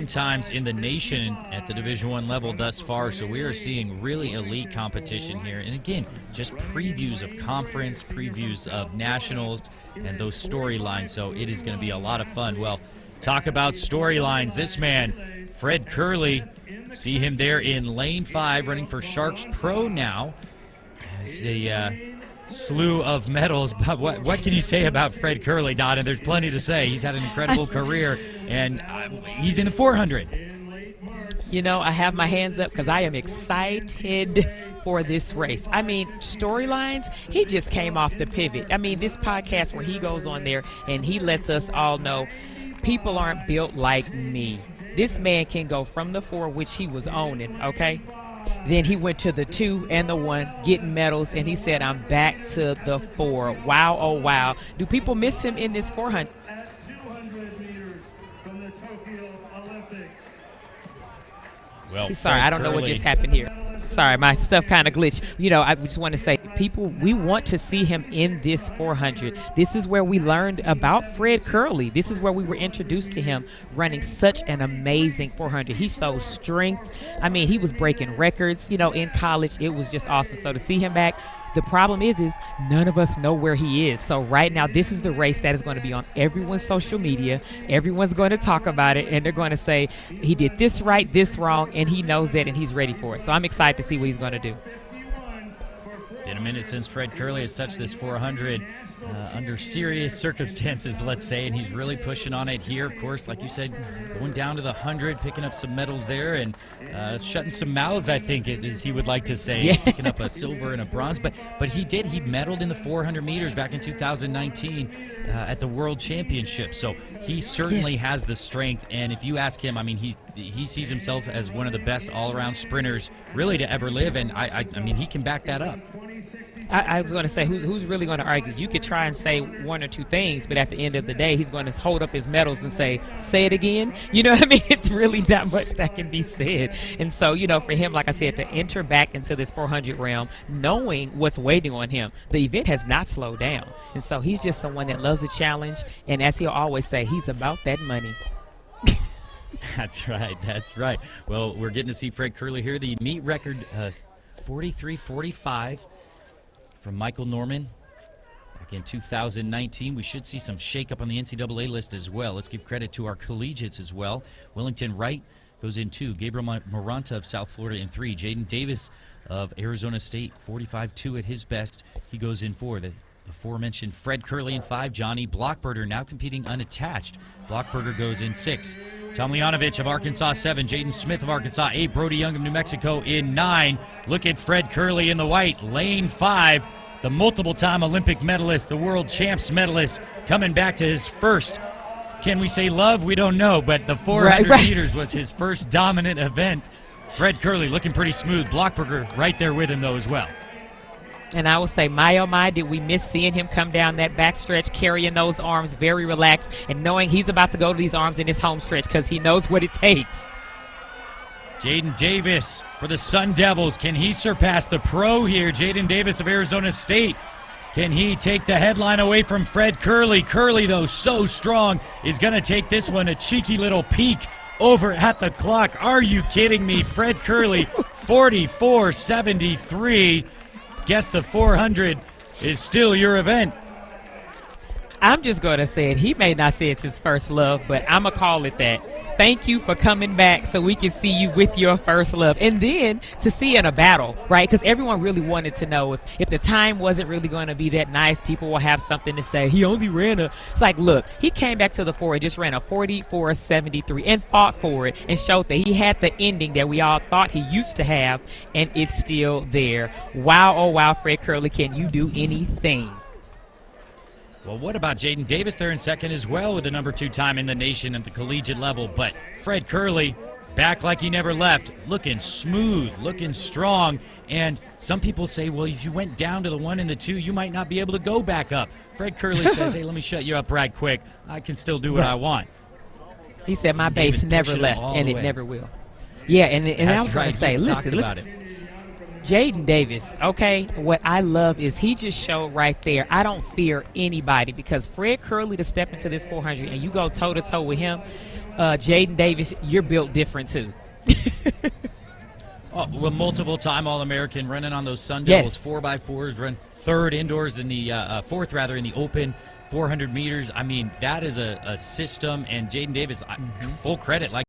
10 times in the nation at the Division I level thus far, so we are seeing really elite competition here. And again, just previews of conference, previews of nationals, and those storylines, so it is going to be a lot of fun. Well, talk about storylines. This man, Fred Kerley, see him there in lane 5, running for Sharks Pro now. As a slew of medals, but what can you say about Fred Kerley, Donna? There's plenty to say. He's had an incredible career, and he's in the 400. You know, I have my hands up because I am excited for this race. I mean, storylines, he just came off the pivot. I mean, this podcast where he goes on there and he lets us all know people aren't built like me. This man can go from the 4, which he was owning, okay? Then he went to the 2 and the 1, getting medals, and he said, I'm back to the 4. Wow, oh, wow. Do people miss him in this 400? At 200 meters from the Tokyo Olympics. Well, Sorry, I don't know what just happened here. Sorry, my stuff kind of glitched. You know, I just want to say, people, we want to see him in this 400. This is where we learned about Fred Kerley. This is where we were introduced to him running such an amazing 400. He showed strength. I mean, he was breaking records, you know, in college. It was just awesome. So to see him back, the problem is none of us know where he is. So right now, this is the race that is going to be on everyone's social media. Everyone's going to talk about it, and they're going to say he did this right, this wrong, and he knows it, and he's ready for it. So I'm excited to see what he's going to do. Been a minute since Fred Kerley has touched this 400 under serious circumstances, let's say, and he's really pushing on it here. Of course, like you said, going down to the 100, picking up some medals there, and shutting some mouths, I think, as he would like to say, yeah. Picking up a silver and a bronze. But he medaled in the 400 meters back in 2019 at the World Championship. So he certainly has the strength, and if you ask him, I mean, he sees himself as one of the best all-around sprinters really to ever live, and I mean, he can back that up. I was going to say, who's really going to argue? You could try and say one or two things, but at the end of the day, he's going to hold up his medals and say it again. You know what I mean? It's really not much that can be said. And so, you know, for him, like I said, to enter back into this 400 realm, knowing what's waiting on him, the event has not slowed down. And so he's just someone that loves a challenge. And as he'll always say, he's about that money. That's right. That's right. Well, we're getting to see Fred Kerley here. The meet record, 43:45. From Michael Norman back in 2019. We should see some shakeup on the NCAA list as well. Let's give credit to our collegiates as well. Willington Wright goes in 2. Gabriel Moranta of South Florida in 3. Jaden Davis of Arizona State, 45-2 at his best. He goes in 4. The aforementioned Fred Kerley in 5. Johnny Blockberger now competing unattached. Blockberger goes in 6. Tom Leonovich of Arkansas 7. Jaden Smith of Arkansas 8. Brody Young of New Mexico in 9. Look at Fred Kerley in the white, lane 5. The multiple-time Olympic medalist, the world champs medalist, coming back to his first, can we say love? We don't know, but the 400 meters was his first dominant event. Fred Kerley looking pretty smooth. Blockberger right there with him, though, as well. And I will say, my oh my, did we miss seeing him come down that backstretch, carrying those arms very relaxed, and knowing he's about to go to these arms in his home stretch because he knows what it takes. Jaden Davis for the Sun Devils. Can he surpass the pro here? Jaden Davis of Arizona State. Can he take the headline away from Fred Kerley? Kerley, though, so strong, is going to take this one a cheeky little peek over at the clock. Are you kidding me? Fred Kerley, 44:73. Guess the 400 is still your event. I'm just going to say it. He may not say it's his first love, but I'm going to call it that. Thank you for coming back so we can see you with your first love. And then to see in a battle, right? Because everyone really wanted to know if the time wasn't really going to be that nice, people will have something to say. He only ran it's like, look, he came back to the 4 and just ran a 44:73 and fought for it and showed that he had the ending that we all thought he used to have, and it's still there. Wow, oh wow, Fred Kerley, can you do anything? Well, what about Jaden Davis there in second as well with the number 2 time in the nation at the collegiate level? But Fred Kerley back like he never left, looking smooth, looking strong. And some people say, well, if you went down to the 1 and the 2, you might not be able to go back up. Fred Kerley says, hey, let me shut you up right quick. I can still do what I want. He said my base never left, and it never will. Yeah, and I was going to say, listen. Jaden Davis, okay, what I love is he just showed right there, I don't fear anybody, because Fred Kerley to step into this 400 and you go toe-to-toe with him, Jaden Davis, you're built different too. Oh, well, multiple time All-American, running on those sun Yes. devils, 4x4s, run third indoors in the fourth rather in the open 400 meters. I mean, that is a system, and Jaden Davis, full credit. Like